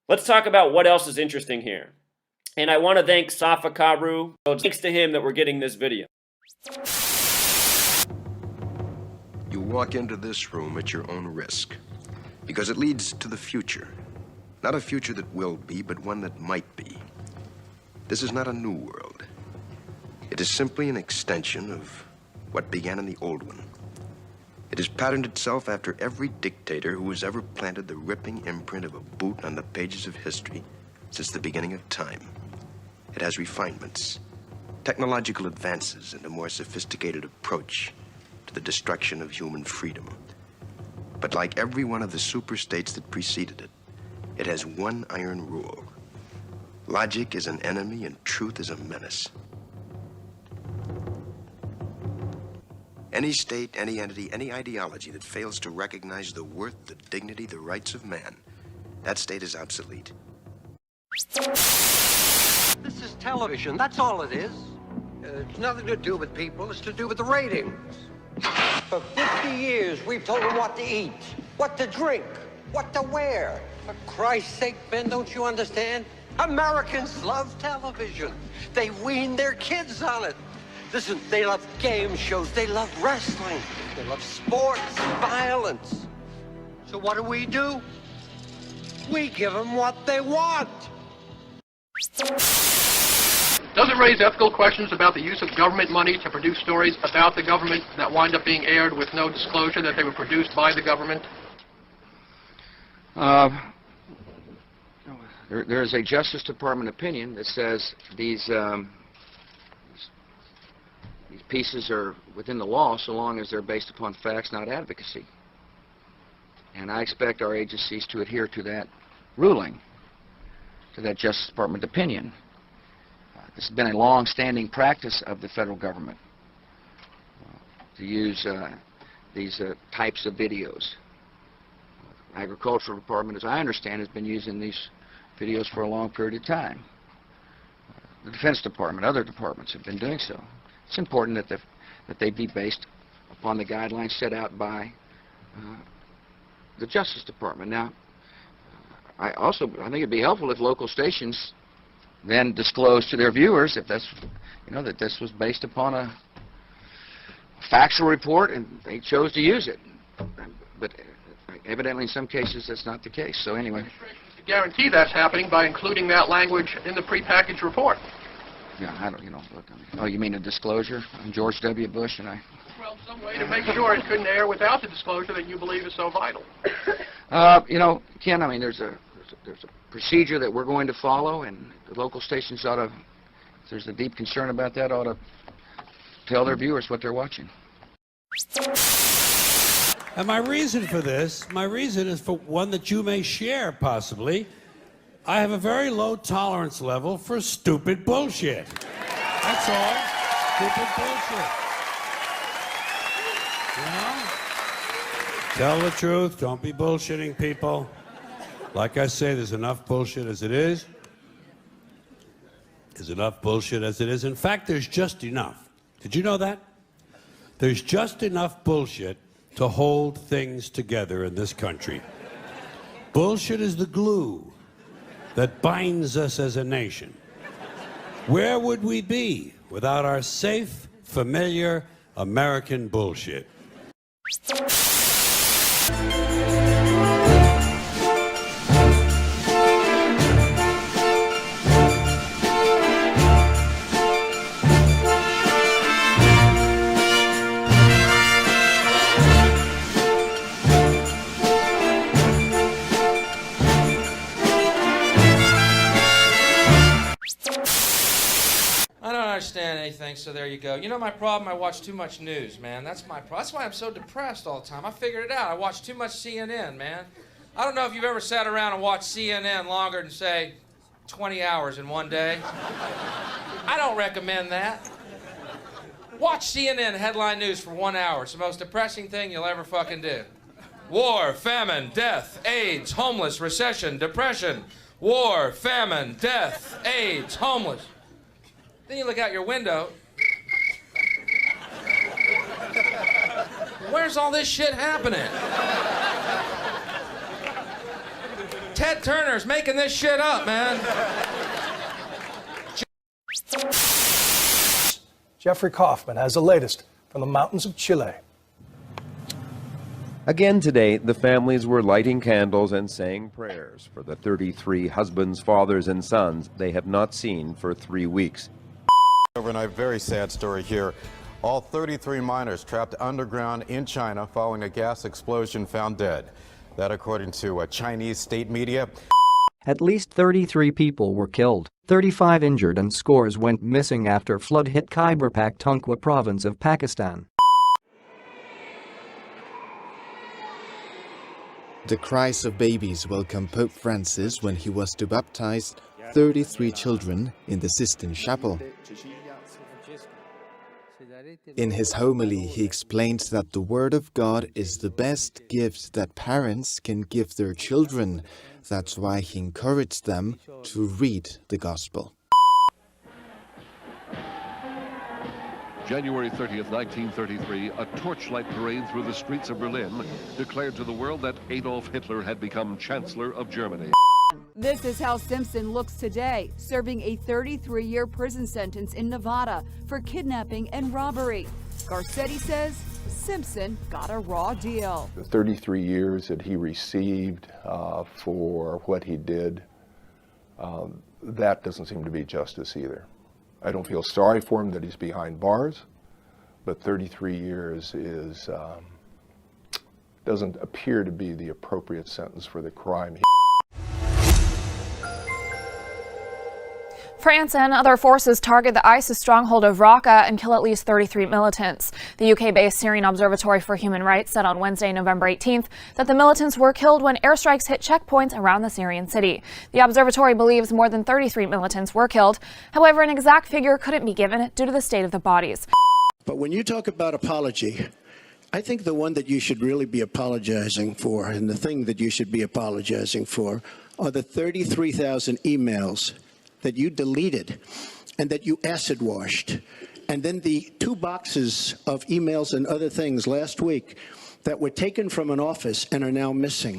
Let's talk about what else is interesting here. And I want to thank Safa Karu. So it's thanks to him that we're getting this video. You walk into this room at your own risk, because it leads to the future. Not a future that will be, but one that might be. This is not a new world. It is simply an extension of what began in the old one. It has patterned itself after every dictator who has ever planted the ripping imprint of a boot on the pages of history since the beginning of time. It has refinements, technological advances, and a more sophisticated approach to the destruction of human freedom. But like every one of the super-states that preceded it, it has one iron rule. Logic is an enemy and truth is a menace. Any state, any entity, any ideology that fails to recognize the worth, the dignity, the rights of man, that state is obsolete. This is television, that's all it is. It's nothing to do with people, it's to do with the ratings. For 50 years, we've told them what to eat, what to drink, what to wear. For Christ's sake, Ben, don't you understand? Americans love television. They wean their kids on it. Listen, they love game shows, they love wrestling, they love sports, violence. So what do? We give them what they want. Does it raise ethical questions about the use of government money to produce stories about the government that wind up being aired with no disclosure that they were produced by the government? There is a Justice Department opinion that says these pieces are within the law so long as they're based upon facts, not advocacy. And I expect our agencies to adhere to that ruling, to that Justice Department opinion. This has been a long-standing practice of the federal government to use these types of videos. Agricultural Department, as I understand, has been using these videos for a long period of time. The Defense Department, other departments have been doing so. It's important that they be based upon the guidelines set out by the Justice Department. Now, I think it'd be helpful if local stations then disclose to their viewers if that's, that this was based upon a factual report and they chose to use it. But evidently in some cases that's not the case. So anyway. To guarantee that's happening by including that language in the prepackaged report. Yeah, I don't, look, oh, you mean a disclosure on George W. Bush and I? Well, some way to make sure it couldn't air without the disclosure that you believe is so vital. Ken, I mean, there's a procedure that we're going to follow, and the local stations ought to, if there's a deep concern about that, ought to tell their viewers what they're watching. And my reason is for one that you may share, possibly. I have a very low tolerance level for stupid bullshit. That's all. Stupid bullshit. Tell the truth. Don't be bullshitting people. Like I say, there's enough bullshit as it is. There's enough bullshit as it is. In fact, there's just enough. Did you know that? There's just enough bullshit to hold things together in this country. Bullshit is the glue that binds us as a nation. Where would we be without our safe, familiar American bullshit? I don't understand anything, so there you go. You know my problem? I watch too much news, man. That's my problem. That's why I'm so depressed all the time. I figured it out. I watch too much CNN, man. I don't know if you've ever sat around and watched CNN longer than, say, 20 hours in one day. I don't recommend that. Watch CNN headline news for 1 hour. It's the most depressing thing you'll ever fucking do. War, famine, death, AIDS, homeless, recession, depression. War, famine, death, AIDS, homeless. Then you look out your window. Where's all this shit happening? Ted Turner's making this shit up, man. Jeffrey Kaufman has the latest from the mountains of Chile. Again today, the families were lighting candles and saying prayers for the 33 husbands, fathers, and sons they have not seen for 3 weeks. Overnight, very sad story here. All 33 miners trapped underground in China following a gas explosion found dead. That according to Chinese state media. At least 33 people were killed, 35 injured, and scores went missing after flood hit Khyber Pakhtunkhwa province of Pakistan. The cries of babies welcomed Pope Francis when he was to baptize 33 children in the Sistine Chapel. In his homily, he explained that the Word of God is the best gift that parents can give their children. That's why he encouraged them to read the Gospel. January 30th, 1933, a torchlight parade through the streets of Berlin declared to the world that Adolf Hitler had become Chancellor of Germany. This is how Simpson looks today, serving a 33-year prison sentence in Nevada for kidnapping and robbery. Garcetti says Simpson got a raw deal. The 33 years that he received for what he did, that doesn't seem to be justice either. I don't feel sorry for him that he's behind bars, but 33 years is doesn't appear to be the appropriate sentence for the crime. France and other forces target the ISIS stronghold of Raqqa and kill at least 33 militants. The UK-based Syrian Observatory for Human Rights said on Wednesday, November 18th, that the militants were killed when airstrikes hit checkpoints around the Syrian city. The observatory believes more than 33 militants were killed. However, an exact figure couldn't be given due to the state of the bodies. But when you talk about apology, I think the one that you should really be apologizing for, and the thing that you should be apologizing for, are the 33,000 emails that you deleted and that you acid washed, and then the 2 boxes of emails and other things last week that were taken from an office and are now missing.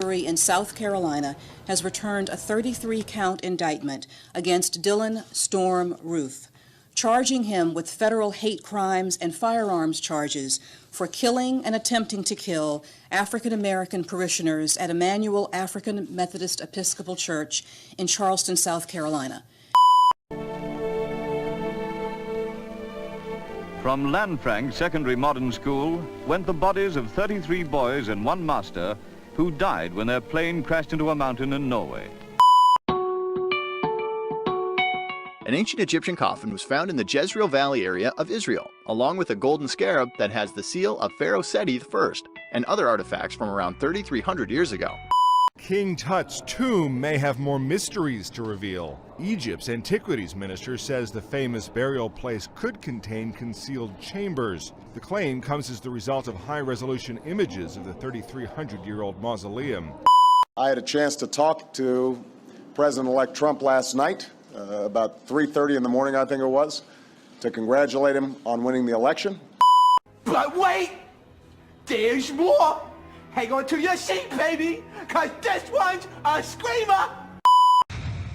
In South Carolina has returned a 33-count indictment against Dylan Storm Ruth, charging him with federal hate crimes and firearms charges for killing and attempting to kill African-American parishioners at Emmanuel African Methodist Episcopal Church in Charleston, South Carolina. From Lanfranc Secondary Modern School went the bodies of 33 boys and 1 master who died when their plane crashed into a mountain in Norway. An ancient Egyptian coffin was found in the Jezreel Valley area of Israel, along with a golden scarab that has the seal of Pharaoh Seti I and other artifacts from around 3,300 years ago. King Tut's tomb may have more mysteries to reveal. Egypt's antiquities minister says the famous burial place could contain concealed chambers. The claim comes as the result of high-resolution images of the 3,300-year-old mausoleum. I had a chance to talk to President-elect Trump last night, about 3:30 in the morning, I think it was, to congratulate him on winning the election. But wait, there's more. Hang on to your seat, baby, because this one's a screamer.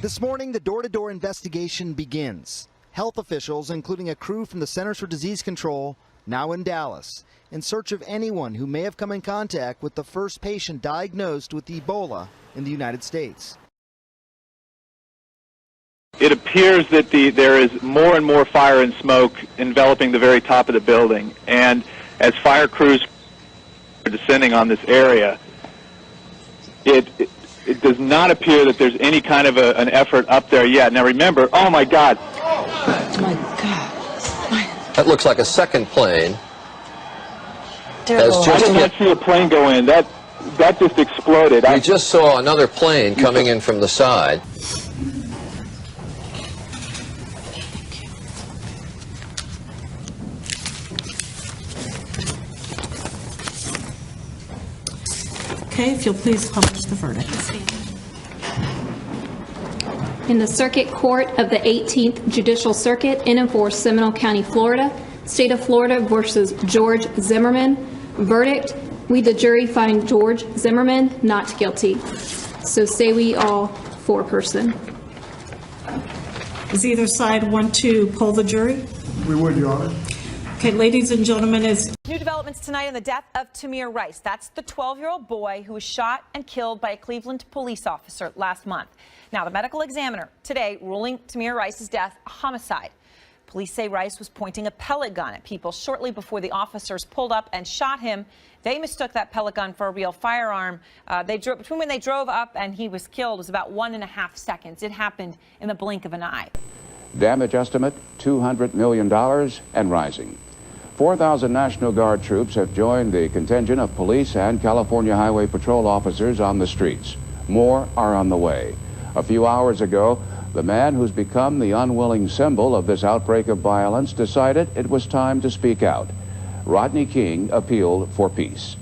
This morning, the door-to-door investigation begins. Health officials, including a crew from the Centers for Disease Control, now in Dallas, in search of anyone who may have come in contact with the first patient diagnosed with Ebola in the United States. It appears that there is more and more fire and smoke enveloping the very top of the building, and as fire crews are descending on this area, it does not appear that there's any kind of an effort up there yet. Now remember, oh my God. Oh my God. That looks like a second plane. I did not see a plane go in. That just exploded. We just saw another plane coming in from the side. Okay, if you'll please publish the verdict. In the Circuit Court of the 18th Judicial Circuit in and for Seminole County, Florida, State of Florida versus George Zimmerman. Verdict: we, the jury, find George Zimmerman not guilty. So say we all four-person. Does either side want to poll the jury? We would, Your Honor. Okay, ladies and gentlemen, as New developments tonight on the death of Tamir Rice. That's the 12-year-old boy who was shot and killed by a Cleveland police officer last month. Now, the medical examiner today ruling Tamir Rice's death a homicide. Police say Rice was pointing a pellet gun at people shortly before the officers pulled up and shot him. They mistook that pellet gun for a real firearm. Between when they drove up and he was killed was about 1.5 seconds. It happened in the blink of an eye. Damage estimate, $200 million and rising. 4,000 National Guard troops have joined the contingent of police and California Highway Patrol officers on the streets. More are on the way. A few hours ago, the man who's become the unwilling symbol of this outbreak of violence decided it was time to speak out. Rodney King appealed for peace.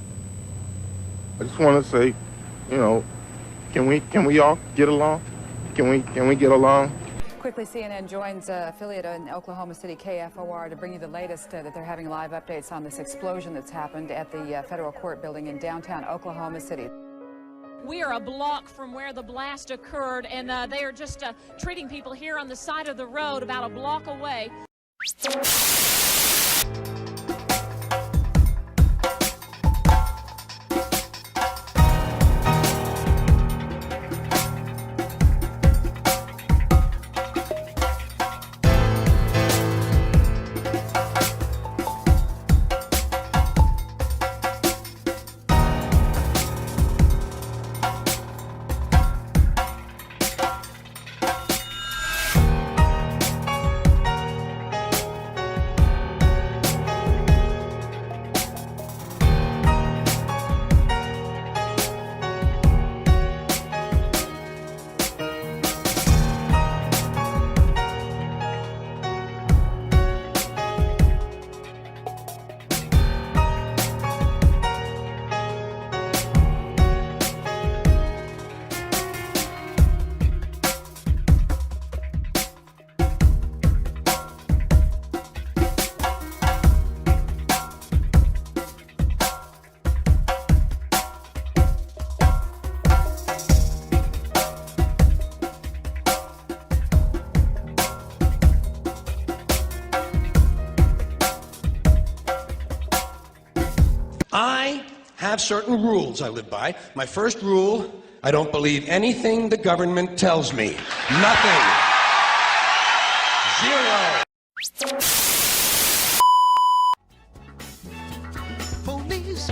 I just want to say, you know, can we all get along? Can we get along? Quickly, CNN joins affiliate in Oklahoma City, KFOR, to bring you the latest that they're having live updates on this explosion that's happened at the federal court building in downtown Oklahoma City. We are a block from where the blast occurred, and they are just treating people here on the side of the road about a block away. I have certain rules I live by. My first rule, I don't believe anything the government tells me. Nothing. Zero. Police